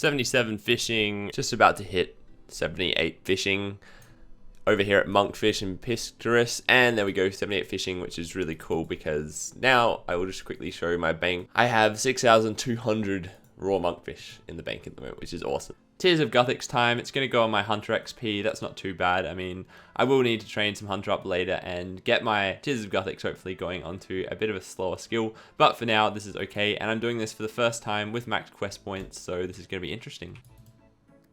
77 fishing, just about to hit 78 fishing over here at Monkfish and Piscaris, and there we go, 78 fishing, which is really cool because now I will just quickly show my bank. I have 6,200 raw monkfish in the bank at the moment, which is awesome. Tears of Guthix time. It's going to go on my Hunter XP. That's not too bad. I mean, I will need to train some Hunter up later and get my Tears of Guthix hopefully going onto a bit of a slower skill. But for now, this is okay. And I'm doing this for the first time with max quest points, so this is going to be interesting.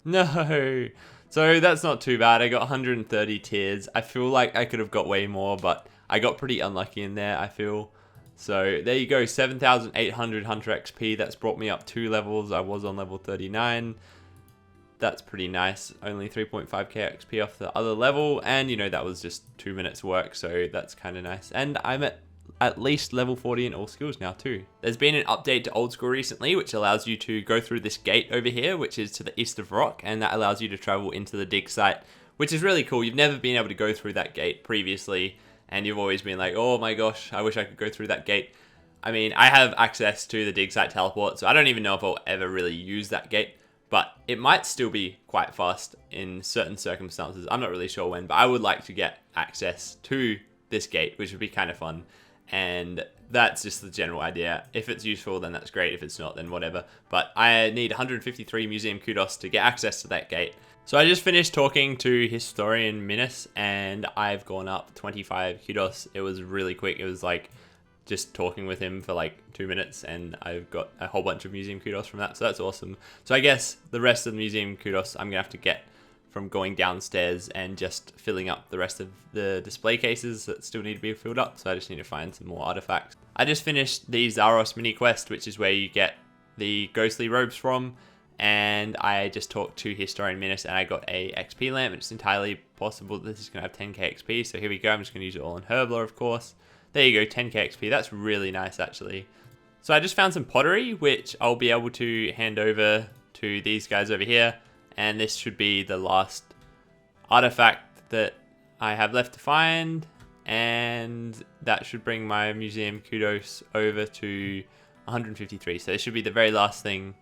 No! So that's not too bad. I got 130 tears. I feel like I could have got way more, but I got pretty unlucky in there, I feel. So there you go, 7,800 Hunter XP. That's brought me up 2 levels. I was on level 39. That's pretty nice. Only 3.5k XP off the other level. And, you know, that was just 2 minutes work. So that's kind of nice. And I'm at least level 40 in all skills now too. There's been an update to Old School recently, which allows you to go through this gate over here, which is to the east of Rock. And that allows you to travel into the dig site, which is really cool. You've never been able to go through that gate previously. And you've always been like, oh my gosh, I wish I could go through that gate. I mean, I have access to the dig site teleport, so I don't even know if I'll ever really use that gate. But it might still be quite fast in certain circumstances. I'm not really sure when, but I would like to get access to this gate, which would be kind of fun. And that's just the general idea. If it's useful, then that's great. If it's not, then whatever. But I need 153 museum kudos to get access to that gate. So I just finished talking to Historian Minas, and I've gone up 25 kudos. It was really quick. It was like just talking with him for like 2 minutes, and I've got a whole bunch of museum kudos from that, so that's awesome. So I guess the rest of the museum kudos I'm gonna have to get from going downstairs and just filling up the rest of the display cases that still need to be filled up, so I just need to find some more artifacts. I just finished the Zaros mini quest, which is where you get the ghostly robes from, and I just talked to Historian Minas and I got a XP lamp. It's entirely possible that this is gonna have 10k XP, so here we go. I'm just gonna use it all on Herbler, of course. There you go, 10k XP. That's really nice, actually. So I just found some pottery, which I'll be able to hand over to these guys over here. And this should be the last artifact that I have left to find. And that should bring my museum kudos over to 153. So this should be the very last thing,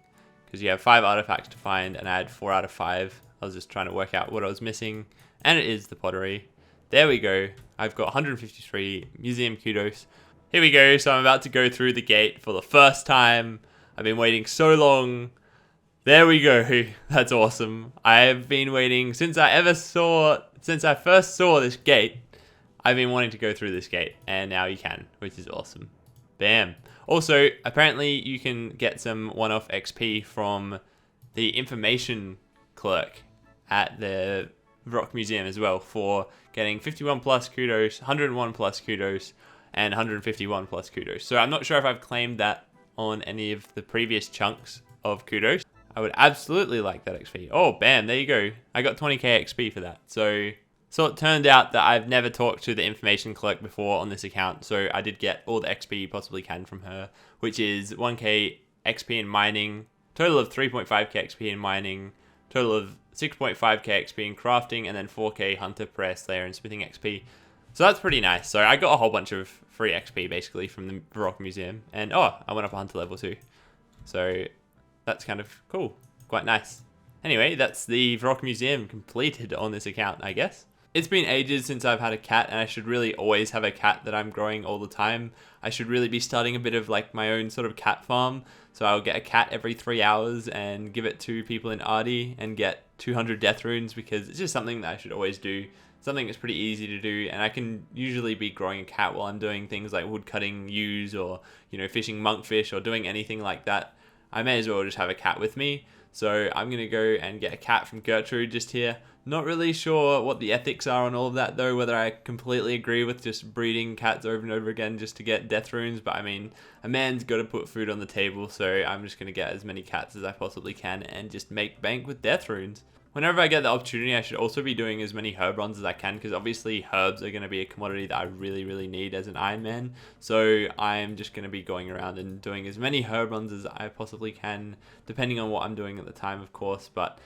because you have 5 artifacts to find, and I had 4 out of 5. I was just trying to work out what I was missing. And it is the pottery. There we go. I've got 153 museum kudos. Here we go. So I'm about to go through the gate for the first time. I've been waiting so long. There we go. That's awesome. I've been waiting since I first saw this gate. I've been wanting to go through this gate, and now you can, which is awesome. Bam. Also, apparently you can get some one-off XP from the information clerk at the Rock Museum as well for getting 51 plus kudos, 101 plus kudos, and 151 plus kudos. So I'm not sure if I've claimed that on any of the previous chunks of kudos. I would absolutely like that XP. Oh, bam, there you go. I got 20k XP for that. So it turned out that I've never talked to the information clerk before on this account, so I did get all the XP you possibly can from her, which is 1k XP in mining, total of 3.5k XP in mining, total of 6.5k XP in crafting, and then 4k hunter, prayer slayer, and smithing XP. So that's pretty nice. So I got a whole bunch of free XP basically from the Rock Museum, and oh, I went up a hunter level too. So that's kind of cool, quite nice. Anyway, that's the Rock Museum completed on this account, I guess. It's been ages since I've had a cat, and I should really always have a cat that I'm growing all the time. I should really be starting a bit of like my own sort of cat farm. So I'll get a cat every 3 hours and give it to people in Ardy and get 200 death runes, because it's just something that I should always do. Something that's pretty easy to do, and I can usually be growing a cat while I'm doing things like wood cutting ewes, or, you know, fishing monkfish, or doing anything like that. I may as well just have a cat with me. So I'm going to go and get a cat from Gertrude just here. Not really sure what the ethics are on all of that though, whether I completely agree with just breeding cats over and over again just to get death runes, but I mean, a man's got to put food on the table, so I'm just going to get as many cats as I possibly can and just make bank with death runes. Whenever I get the opportunity, I should also be doing as many herb runs as I can, because obviously herbs are going to be a commodity that I really need as an Ironman. So I'm just going to be going around and doing as many herb runs as I possibly can, depending on what I'm doing at the time, of course. But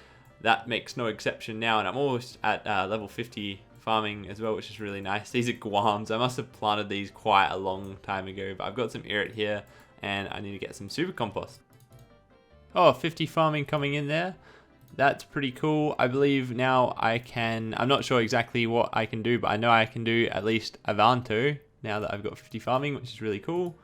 that makes no exception now, and I'm almost at level 50 farming as well, which is really nice. These are guams. I must have planted these quite a long time ago, but I've got some irrit here, and I need to get some super compost. Oh, 50 farming coming in there. That's pretty cool. I believe now I can, I'm not sure exactly what I can do, but I know I can do at least Avanto now that I've got 50 farming, which is really cool.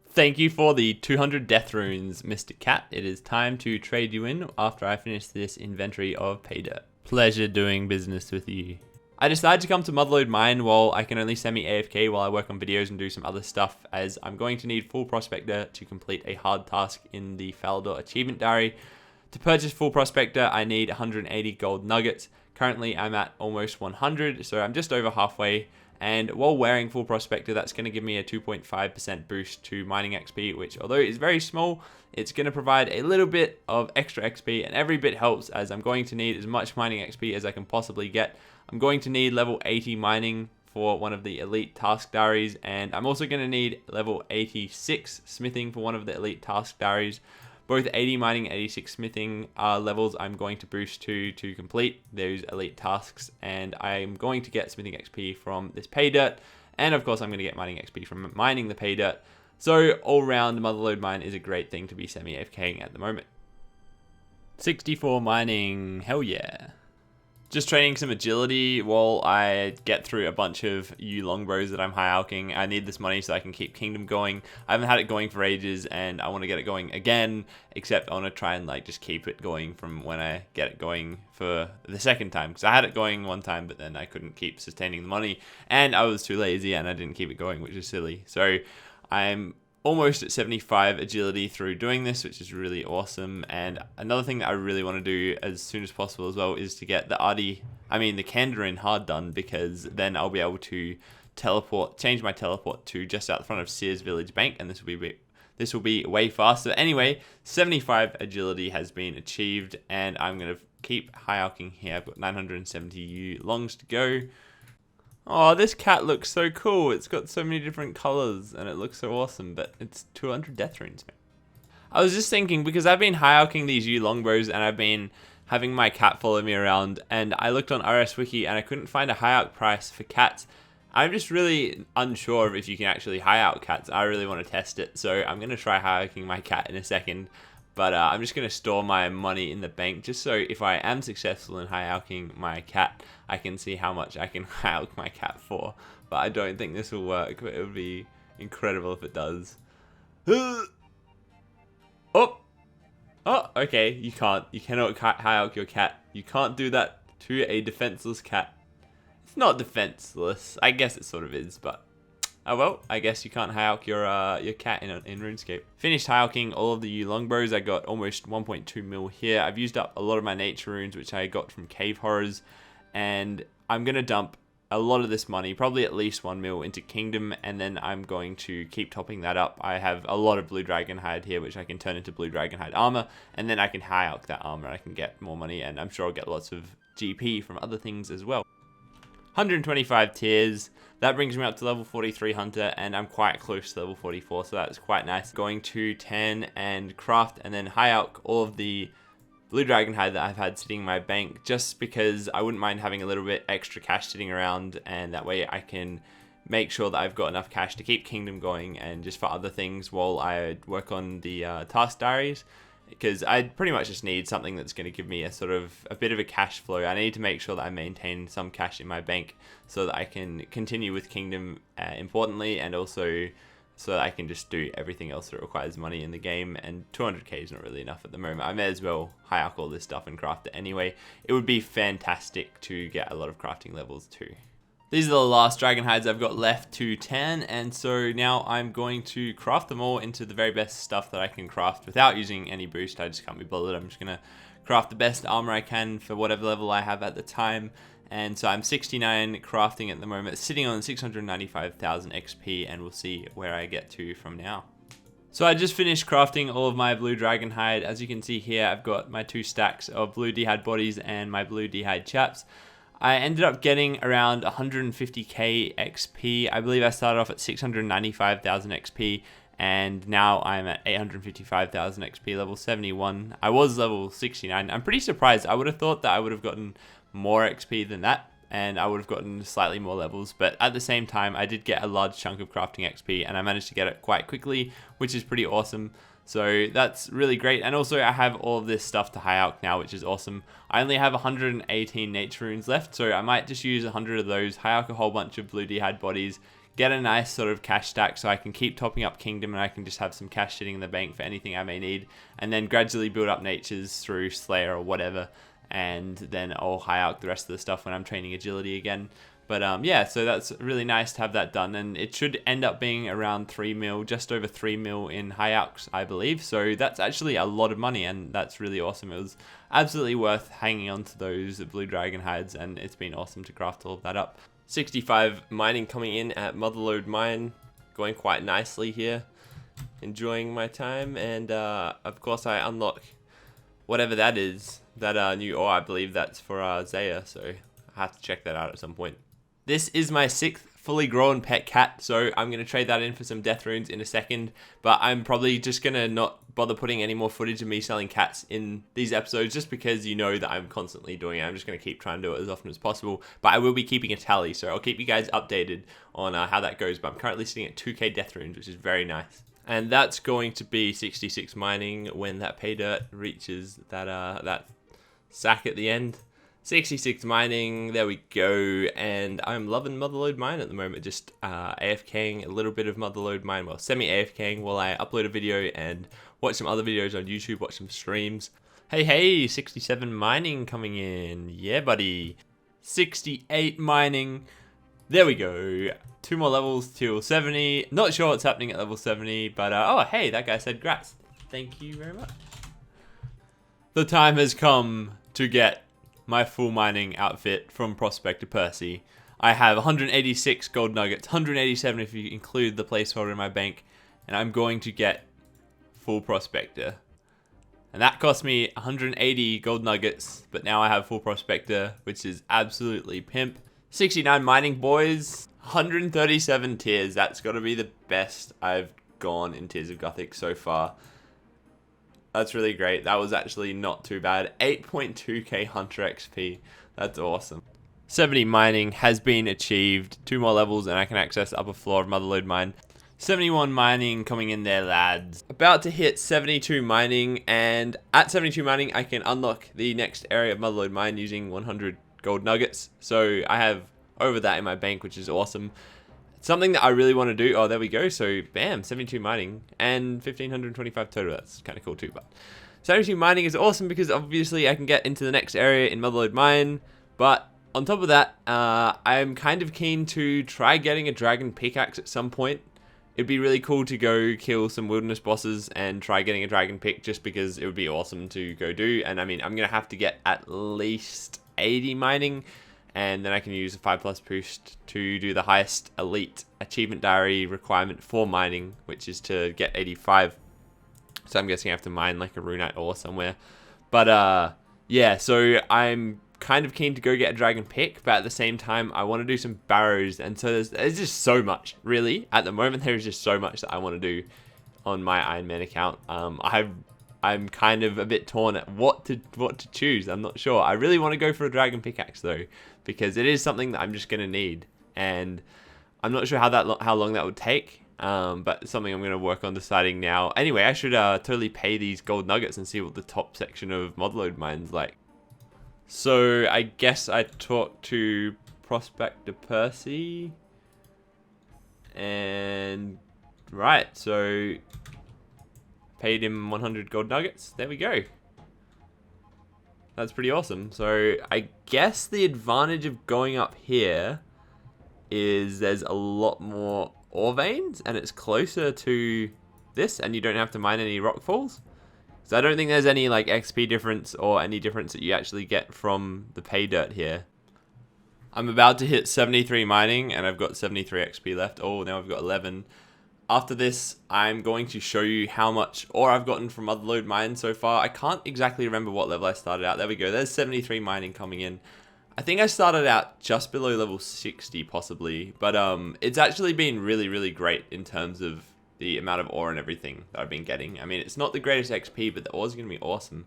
Thank you for the 200 death runes, Mr. Cat. It is time to trade you in after I finish this inventory of pay dirt. Pleasure doing business with you. I decided to come to Motherload Mine while I can only semi-AFK while I work on videos and do some other stuff, as I'm going to need full Prospector to complete a hard task in the Falador achievement diary. To purchase full Prospector, I need 180 gold nuggets. Currently, I'm at almost 100, so I'm just over halfway. And while wearing full Prospector, that's going to give me a 2.5% boost to mining XP, which, although it's very small, it's going to provide a little bit of extra XP, and every bit helps, as I'm going to need as much mining XP as I can possibly get. I'm going to need level 80 mining for one of the elite task diaries, and I'm also going to need level 86 smithing for one of the elite task diaries. Both 80 mining and 86 smithing are levels I'm going to boost to complete those elite tasks, and I'm going to get smithing XP from this pay dirt, and of course I'm going to get mining XP from mining the pay dirt. So all round, Motherload Mine is a great thing to be semi-AFKing at the moment. 64 mining, hell yeah. Just training some agility while I get through a bunch of longbows that I'm high alching. I need this money so I can keep Kingdom going. I haven't had it going for ages, and I want to get it going again, except I want to try and like just keep it going from when I get it going for the second time, because I had it going one time, but then I couldn't keep sustaining the money, and I was too lazy and I didn't keep it going, which is silly. So I'm almost at 75 agility through doing this, which is really awesome. And another thing that I really want to do as soon as possible as well is to get the Kandarin hard done, because then I'll be able to change my teleport to just out the front of Sears Village Bank, and this will be way faster. Anyway, 75 agility has been achieved, and I'm going to keep high alching here. I've got 970 longs to go. Oh, this cat looks so cool. It's got so many different colors and it looks so awesome, but it's 200 death runes, man. I was just thinking, because I've been high alching these longbows and I've been having my cat follow me around, and I looked on RS Wiki and I couldn't find a high alch price for cats. I'm just really unsure of if you can actually high alch cats. I really want to test it, so I'm going to try high alching my cat in a second. But I'm just going to store my money in the bank, just so if I am successful in high alching my cat, I can see how much I can high alch my cat for. But I don't think this will work, but it would be incredible if it does. Oh! Oh, okay, you can't. You cannot high alch your cat. You can't do that to a defenseless cat. It's not defenseless. I guess it sort of is, but... oh well, I guess you can't high alch your cat in RuneScape. Finished high alching all of the longbows. I got almost 1.2 mil here. I've used up a lot of my nature runes, which I got from Cave Horrors, and I'm going to dump a lot of this money, probably at least 1 mil, into Kingdom, and then I'm going to keep topping that up. I have a lot of Blue Dragon Hide here, which I can turn into Blue Dragon Hide armor, and then I can high alch that armor. I can get more money, and I'm sure I'll get lots of GP from other things as well. 125 tiers. That brings me up to level 43 Hunter, and I'm quite close to level 44, so that's quite nice. Going to 10 and craft, and then high alch all of the Blue Dragon Hide that I've had sitting in my bank, just because I wouldn't mind having a little bit extra cash sitting around, and that way I can make sure that I've got enough cash to keep Kingdom going, and just for other things while I work on the task diaries. Because I pretty much just need something that's going to give me a bit of a cash flow. I need to make sure that I maintain some cash in my bank so that I can continue with Kingdom, importantly, and also so that I can just do everything else that requires money in the game. And 200k is not really enough at the moment. I may as well high alch all this stuff and craft it anyway. It would be fantastic to get a lot of crafting levels too. These are the last dragon hides I've got left to 10, and so now I'm going to craft them all into the very best stuff that I can craft without using any boost. I just can't be bothered. I'm just going to craft the best armor I can for whatever level I have at the time. And so I'm 69 crafting at the moment, sitting on 695,000 XP, and we'll see where I get to from now. So I just finished crafting all of my blue dragon hide. As you can see here, I've got my 2 stacks of blue d'hide bodies and my blue d'hide chaps. I ended up getting around 150k XP. I believe I started off at 695,000 XP, and now I'm at 855,000 XP, level 71. I was level 69. I'm pretty surprised. I would have thought that I would have gotten more XP than that, and I would have gotten slightly more levels, but at the same time, I did get a large chunk of crafting XP, and I managed to get it quite quickly, which is pretty awesome. So that's really great. And also I have all of this stuff to high alch now, which is awesome. I only have 118 nature runes left, so I might just use 100 of those, high alch a whole bunch of blue d'hide bodies, get a nice sort of cash stack so I can keep topping up kingdom and I can just have some cash sitting in the bank for anything I may need, and then gradually build up natures through Slayer or whatever, and then I'll high alch the rest of the stuff when I'm training agility again. But yeah, so that's really nice to have that done, and it should end up being around 3 mil, just over 3 mil in high alchs, I believe. So that's actually a lot of money, and that's really awesome. It was absolutely worth hanging on to those blue dragon hides, and it's been awesome to craft all of that up. 65 mining coming in at Motherload mine, going quite nicely here. Enjoying my time, and of course I unlock whatever that is, that new ore. I believe that's for Zaya, so I have to check that out at some point. This is my 6th fully grown pet cat, so I'm going to trade that in for some death runes in a second, but I'm probably just going to not bother putting any more footage of me selling cats in these episodes, just because you know that I'm constantly doing it. I'm just going to keep trying to do it as often as possible, but I will be keeping a tally, so I'll keep you guys updated on how that goes. But I'm currently sitting at 2k death runes, which is very nice. And that's going to be 66 mining when that pay dirt reaches that sack at the end. 66 mining, there we go, and I'm loving Motherload mine at the moment, just AFKing a little bit of Motherload mine, well, semi-AFKing while I upload a video and watch some other videos on YouTube, watch some streams. Hey, 67 mining coming in, yeah buddy. 68 mining, there we go. 2 more levels till 70, not sure what's happening at level 70, but oh hey, that guy said grats. Thank you very much. The time has come to get my full mining outfit from Prospector Percy. I have 186 gold nuggets, 187 if you include the placeholder in my bank, and I'm going to get full Prospector. And that cost me 180 gold nuggets, but now I have full Prospector, which is absolutely pimp. 69 mining, boys. 137 tiers. That's got to be the best I've gone in Tears of Gothic so far. That's really great. That was actually not too bad. 8.2k Hunter XP. That's awesome. 70 mining has been achieved. 2 more levels and I can access the upper floor of Motherload mine. 71 mining coming in there, lads. About to hit 72 mining, and at 72 mining I can unlock the next area of Motherload mine using 100 gold nuggets. So I have over that in my bank, which is awesome. Something that I really want to do. Oh, there we go. So, bam, 72 mining and 1,525 total. That's kind of cool too. But 72 mining is awesome because obviously I can get into the next area in Motherload mine. But on top of that, I'm kind of keen to try getting a dragon pickaxe at some point. It'd be really cool to go kill some wilderness bosses and try getting a dragon pick, just because it would be awesome to go do. And I mean, I'm going to have to get at least 80 mining. And then I can use a 5+ boost to do the highest elite achievement diary requirement for mining, which is to get 85. So I'm guessing I have to mine like a runite ore somewhere. But yeah, so I'm kind of keen to go get a dragon pick, but at the same time I want to do some barrows. And so there's just so much, really. At the moment there is just so much that I want to do on my Ironman account. I'm kind of a bit torn at what to choose. I'm not sure. I really want to go for a dragon pickaxe though, because it is something that I'm just gonna need, and I'm not sure how long that would take. But it's something I'm gonna work on deciding now. Anyway, I should totally pay these gold nuggets and see what the top section of Motherload mine's like. So I guess I talked to Prospector Percy, and right, so paid him 100 gold nuggets. There we go. That's pretty awesome. So I guess the advantage of going up here is there's a lot more ore veins and it's closer to this, and you don't have to mine any rock falls. So I don't think there's any like XP difference or any difference that you actually get from the pay dirt here. I'm about to hit 73 mining and I've got 73 XP left. Oh, now I've got 11. After this, I'm going to show you how much ore I've gotten from Motherload mine so far. I can't exactly remember what level I started out. There we go. There's 73 mining coming in. I think I started out just below level 60 possibly. But it's actually been really, really great in terms of the amount of ore and everything that I've been getting. I mean, it's not the greatest XP, but the ore is going to be awesome.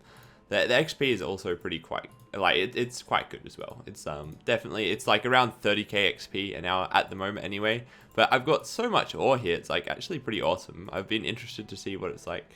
The XP is also pretty quite, like, it's quite good as well. It's definitely, it's like around 30k XP an hour at the moment anyway. But I've got so much ore here, it's like actually pretty awesome. I've been interested to see what it's like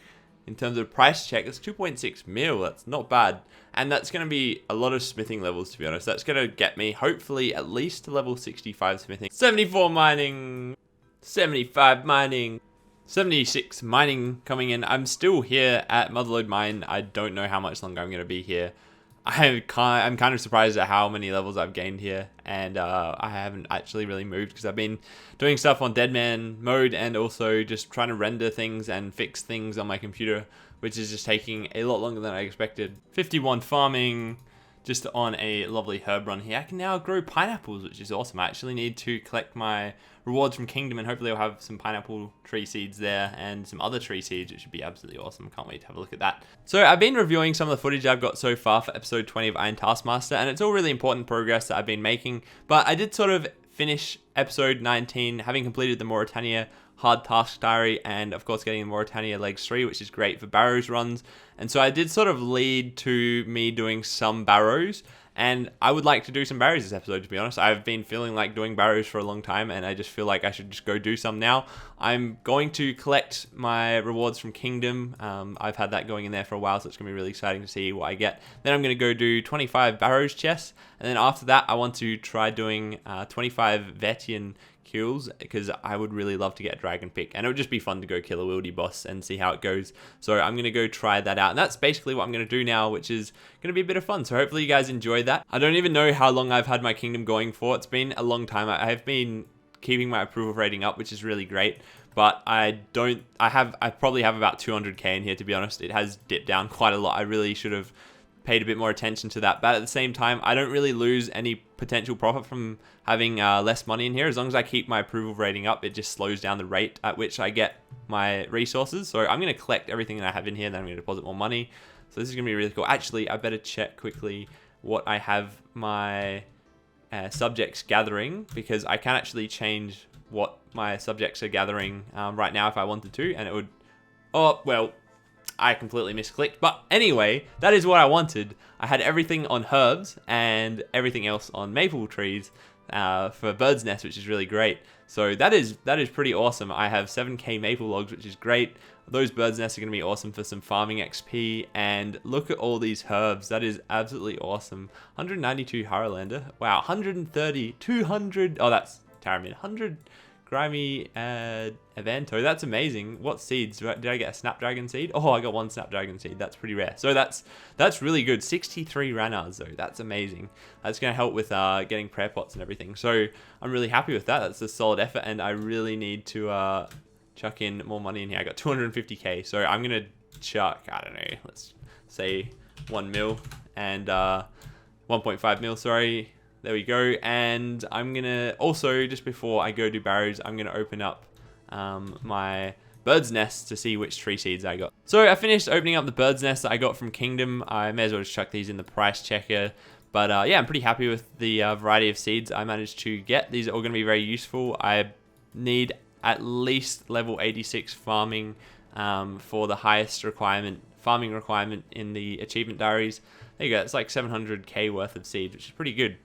in terms of price check, that's 2.6 mil. That's not bad. And that's going to be a lot of smithing levels, to be honest. That's going to get me, hopefully, at least to level 65 smithing. 74 mining. 75 mining. 76 mining coming in. I'm still here at Motherload Mine. I don't know how much longer I'm going to be here. I'm kind of surprised at how many levels I've gained here, and I haven't actually really moved because I've been doing stuff on Deadman mode and also just trying to render things and fix things on my computer, which is just taking a lot longer than I expected. 51 farming, just on a lovely herb run here. I can now grow pineapples, which is awesome. I actually need to collect my rewards from Kingdom, and hopefully I'll have some pineapple tree seeds there and some other tree seeds, which should be absolutely awesome. Can't wait to have a look at that. So I've been reviewing some of the footage I've got so far for episode 20 of Iron Taskmaster, and it's all really important progress that I've been making, but I did sort of finish episode 19, having completed the Mauritania hard task diary, and of course getting the Mauritania legs 3, which is great for Barrows runs. And so I did sort of lead to me doing some Barrows, and I would like to do some Barrows this episode, to be honest. I've been feeling like doing Barrows for a long time, and I just feel like I should just go do some now. I'm going to collect my rewards from Kingdom. I've had that going in there for a while, so it's going to be really exciting to see what I get. Then I'm going to go do 25 Barrows chests, and then after that I want to try doing 25 Vetian kills, because I would really love to get a dragon pick, and it would just be fun to go kill a wildy boss and see how it goes. So I'm going to go try that out, and that's basically what I'm going to do now, which is going to be a bit of fun. So hopefully you guys enjoyed that. I don't even know how long I've had my Kingdom going for. It's been a long time. I have been keeping my approval rating up, which is really great, but I probably have about 200k in here, to be honest. It has dipped down quite a lot. I really should have paid a bit more attention to that, but at the same time I don't really lose any potential profit from having less money in here. As long as I keep my approval rating up, it just slows down the rate at which I get my resources. So I'm going to collect everything that I have in here, then I'm going to deposit more money. So this is going to be really cool. Actually, I better check quickly what I have my subjects gathering, because I can actually change what my subjects are gathering right now if I wanted to, and it would, oh well, I completely misclicked. But anyway, that is what I wanted. I had everything on herbs and everything else on maple trees for bird's nest, which is really great. So that is pretty awesome. I have 7k maple logs, which is great. Those bird's nests are going to be awesome for some farming XP. And look at all these herbs. That is absolutely awesome. 192 Haralander. Wow, 130, 200. Oh, that's Taramin. 100 grimy Evento. That's amazing. What seeds? Did I get a Snapdragon seed? Oh, I got one Snapdragon seed. That's pretty rare. So that's really good. 63 Ranards though. That's amazing. That's going to help with getting prayer pots and everything. So I'm really happy with that. That's a solid effort, and I really need to chuck in more money in here. I got 250k. So I'm going to chuck, I don't know, let's say 1 mil and 1.5 mil, sorry. There we go. And I'm going to also, just before I go do Barrows, I'm going to open up my bird's nest to see which tree seeds I got. So I finished opening up the bird's nest that I got from Kingdom. I may as well just chuck these in the price checker. But yeah, I'm pretty happy with the variety of seeds I managed to get. These are all going to be very useful. I need at least level 86 farming for the highest farming requirement in the achievement diaries. There you go. It's like 700k worth of seeds, which is pretty good.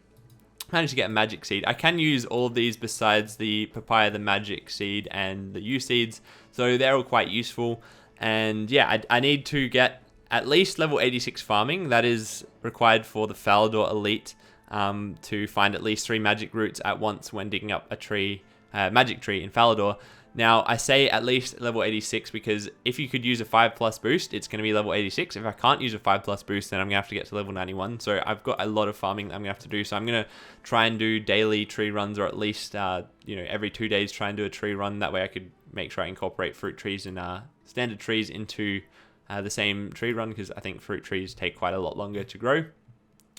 Managed to get a magic seed. I can use all of these besides the papaya, the magic seed, and the U seeds, so they're all quite useful. And yeah, I need to get at least level 86 farming. That is required for the Falador Elite to find at least 3 magic roots at once when digging up a tree, magic tree in Falador. Now, I say at least level 86 because if you could use a 5+ boost, it's going to be level 86. If I can't use a 5+ boost, then I'm going to have to get to level 91. So I've got a lot of farming that I'm going to have to do. So I'm going to try and do daily tree runs, or at least every 2 days try and do a tree run. That way I could make sure I incorporate fruit trees and standard trees into the same tree run, because I think fruit trees take quite a lot longer to grow.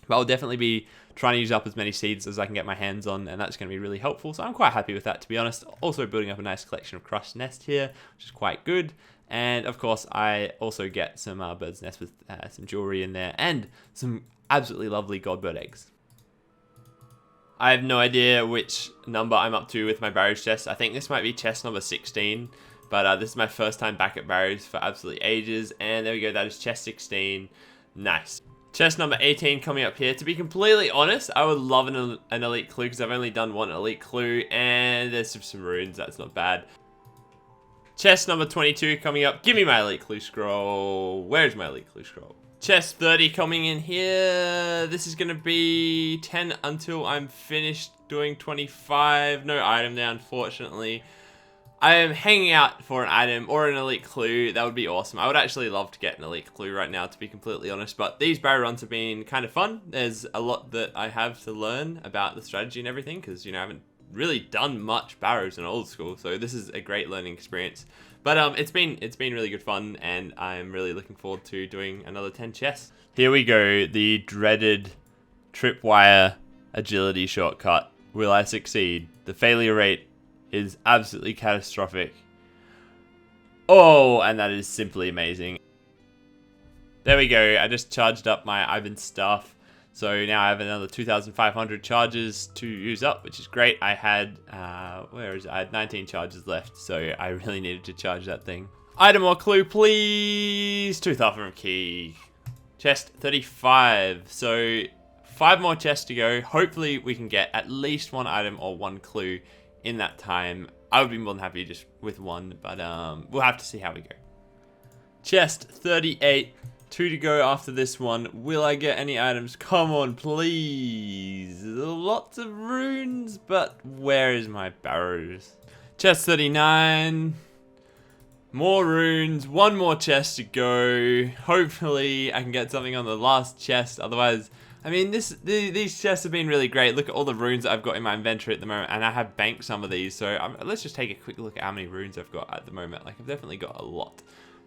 But I'll definitely be trying to use up as many seeds as I can get my hands on, and that's going to be really helpful. So I'm quite happy with that, to be honest. Also building up a nice collection of crushed nest here, which is quite good. And of course, I also get some bird's nest with some jewelry in there and some absolutely lovely godbird eggs. I have no idea which number I'm up to with my Barrows chest. I think this might be chest number 16, but this is my first time back at Barrows for absolutely ages. And there we go, that is chest 16. Nice. Chest number 18 coming up here. To be completely honest, I would love an elite clue, because I've only done one elite clue, and there's some runes. That's not bad. Chest number 22 coming up. Give me my elite clue scroll. Where's my elite clue scroll? Chest 30 coming in here. This is going to be 10 until I'm finished doing 25. No item there, unfortunately. I am hanging out for an item or an elite clue. That would be awesome. I would actually love to get an elite clue right now, to be completely honest. But these barrow runs have been kind of fun. There's a lot that I have to learn about the strategy and everything, because, you know, I haven't really done much barrows in old school. So this is a great learning experience. But it's been really good fun, and I'm really looking forward to doing another 10 chests. Here we go, the dreaded tripwire agility shortcut. Will I succeed? The failure rate is absolutely catastrophic. Oh, and that is simply amazing. There we go. I just charged up my Ivan stuff. So now I have another 2,500 charges to use up, which is great. I had, where is it? I had 19 charges left, so I really needed to charge that thing. Item or clue, please. 2,000 key. Chest 35. So 5 more chests to go. Hopefully we can get at least one item or one clue in that time. I would be more than happy just with one, but we'll have to see how we go. Chest 38. 2 to go after this one. Will I get any items? Come on, please. Lots of runes, but where is my Barrows? Chest 39. More runes. 1 more chest to go. Hopefully, I can get something on the last chest. Otherwise, I mean, these chests have been really great. Look at all the runes that I've got in my inventory at the moment, and I have banked some of these. So let's just take a quick look at how many runes I've got at the moment. Like, I've definitely got a lot.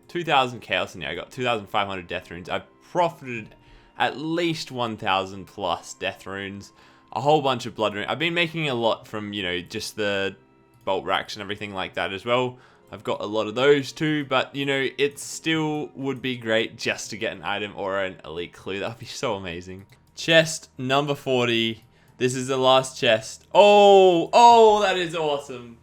2,000 chaos in there. I got 2,500 death runes. I've profited at least 1,000 plus death runes. A whole bunch of blood runes. I've been making a lot from, you know, just the bolt racks and everything like that as well. I've got a lot of those too, but, you know, it still would be great just to get an item or an elite clue. That would be so amazing. Chest number 40. This is the last chest. Oh, that is awesome.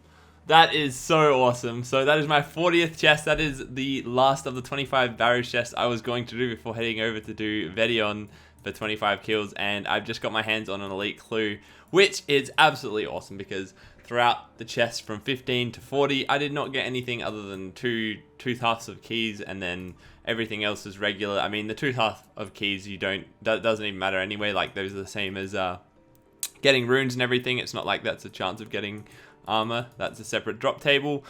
That is so awesome. So that is my 40th chest. That is the last of the 25 Barrows chests I was going to do before heading over to do Vedion for 25 kills. And I've just got my hands on an elite clue, which is absolutely awesome because throughout the chests from 15 to 40, I did not get anything other than two halves of keys, and then everything else is regular. I mean, the 2 half of keys, that doesn't even matter anyway. Like, those are the same as getting runes and everything. It's not like that's a chance of getting armor. That's a separate drop table.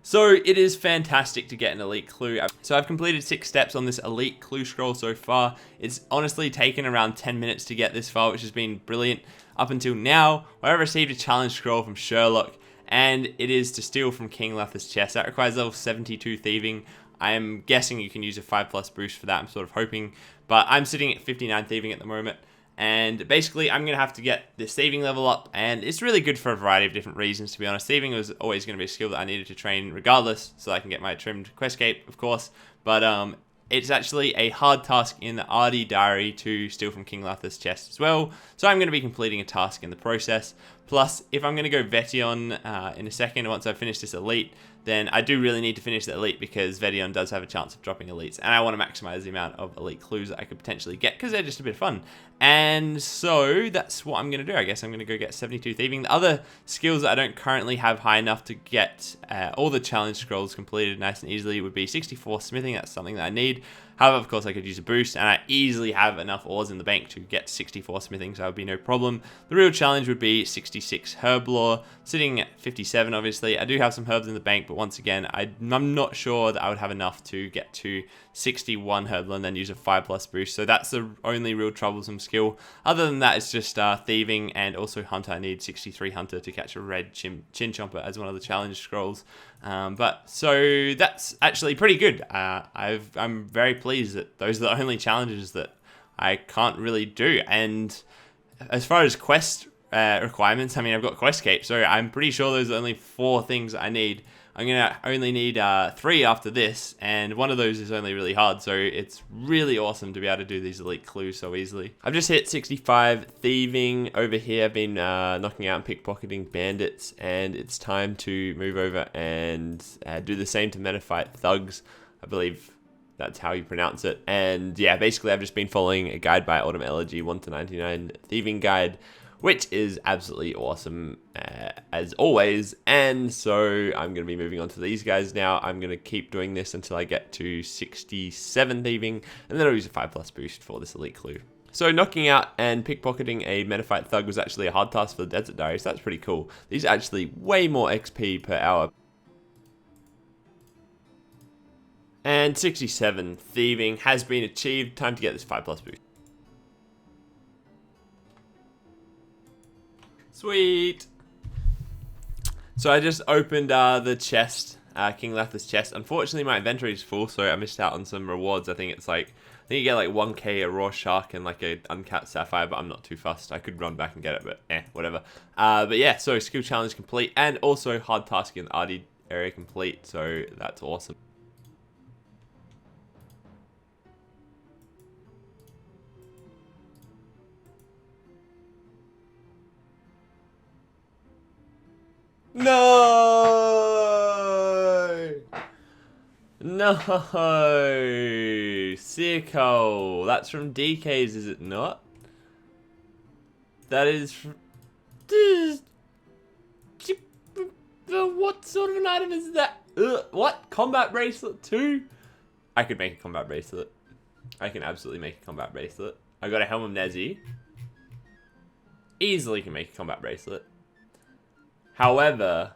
So it is fantastic to get an elite clue. So I've completed 6 steps on this elite clue scroll so far. It's honestly taken around 10 minutes to get this far, which has been brilliant up until now, where I received a challenge scroll from Sherlock, and it is to steal from King Letha's chest. That requires level 72 thieving. I am guessing you can use a 5+ boost for that. I'm sort of hoping, but I'm sitting at 59 thieving at the moment. And basically, I'm going to have to get this thieving level up, and it's really good for a variety of different reasons, to be honest. Thieving was always going to be a skill that I needed to train regardless, so I can get my trimmed questcape, of course. But it's actually a hard task in the Ardi Diary to steal from King Letha's chest as well, so I'm going to be completing a task in the process. Plus, if I'm going to go Vetion in a second, once I finish this elite, then I do really need to finish the elite because Vetion does have a chance of dropping elites, and I want to maximize the amount of elite clues that I could potentially get because they're just a bit of fun. And so that's what I'm going to do. I guess I'm going to go get 72 thieving. The other skills that I don't currently have high enough to get all the challenge scrolls completed nice and easily would be 64 smithing. That's something that I need. However, of course, I could use a boost, and I easily have enough ores in the bank to get 64 smithing, so that would be no problem. The real challenge would be 66 herb lore, sitting at 57, obviously. I do have some herbs in the bank, but once again, I'm not sure that I would have enough to get to 61 herb lore and then use a 5+ boost, so that's the only real troublesome skill. Other than that, it's just thieving, and also hunter. I need 63 hunter to catch a red chin chomper as one of the challenge scrolls. But so that's actually pretty good. I'm very pleased that those are the only challenges that I can't really do. And as far as quest requirements, I mean, I've got questcape, so I'm pretty sure those are only 4 things I need. I'm gonna only need 3 after this, and one of those is only really hard, so it's really awesome to be able to do these elite clues so easily. I've just hit 65 thieving over here. I've been knocking out and pickpocketing bandits, and it's time to move over and do the same to metafight thugs. I believe that's how you pronounce it. And yeah, basically I've just been following a guide by Elegy 1 to 99 thieving guide, which is absolutely awesome as always. And so I'm going to be moving on to these guys now. I'm going to keep doing this until I get to 67 thieving, and then I'll use a 5+ boost for this elite clue. So knocking out and pickpocketing a Metaphyte Thug was actually a hard task for the Desert Diary, so that's pretty cool. These are actually way more XP per hour. And 67 thieving has been achieved. Time to get this 5+ boost. Sweet. So I just opened the chest, King Latha's chest. Unfortunately, my inventory is full, so I missed out on some rewards. I think you get like 1k a raw shark and like a uncapped sapphire, but I'm not too fussed. I could run back and get it, but whatever. But yeah, so skill challenge complete, and also hard task in the RD area complete. So that's awesome. No! No! Circle! That's from DK's, is it not? That is from... What sort of an item is that? What? Combat bracelet too? I could make a combat bracelet. I can absolutely make a combat bracelet. I got a Helm of Nezi. Easily can make a combat bracelet. However,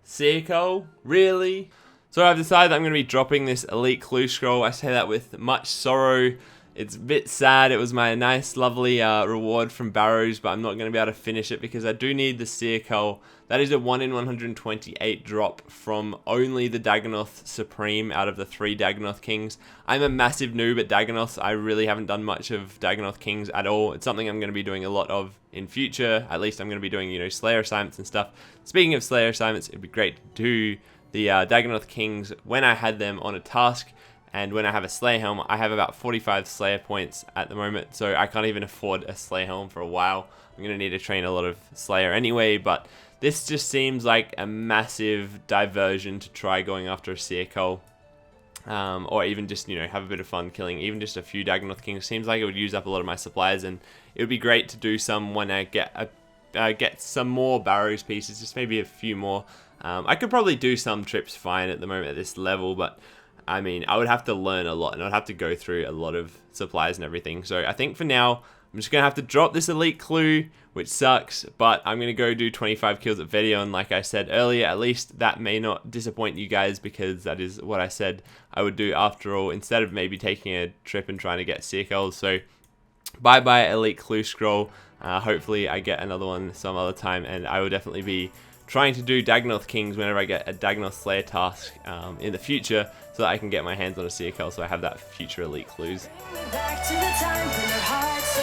Circle? Really? So I've decided I'm going to be dropping this Elite Clue Scroll. I say that with much sorrow. It's a bit sad. It was my nice, lovely reward from Barrows, but I'm not going to be able to finish it because I do need the Circle. That is a 1 in 128 drop from only the Dagannoth Supreme out of the 3 Dagannoth Kings. I'm a massive noob at Dagannoths. I really haven't done much of Dagannoth Kings at all. It's something I'm going to be doing a lot of in future. At least I'm going to be doing, you know, Slayer assignments and stuff. Speaking of Slayer assignments, it'd be great to do the Dagannoth Kings when I had them on a task. And when I have a Slayer Helm, I have about 45 Slayer points at the moment, so I can't even afford a Slayer Helm for a while. I'm going to need to train a lot of Slayer anyway, but this just seems like a massive diversion to try going after a Circle. Or even just, you know, have a bit of fun killing even just a few Dagannoth Kings. Seems like it would use up a lot of my supplies, and it would be great to do some when I get some more Barrows pieces, just maybe a few more. I could probably do some trips fine at the moment at this level, but I mean, I would have to learn a lot, and I'd have to go through a lot of supplies and everything. So I think for now, I'm just going to have to drop this Elite Clue, which sucks, but I'm going to go do 25 kills at video, and like I said earlier, at least that may not disappoint you guys, because that is what I said I would do after all, instead of maybe taking a trip and trying to get Circles. So bye-bye Elite Clue Scroll. Hopefully I get another one some other time, and I will definitely be trying to do Dagannoth Kings whenever I get a Dagannoth Slayer task in the future, so that I can get my hands on a Circle, so I have that future Elite Clues. Back to the time when our hearts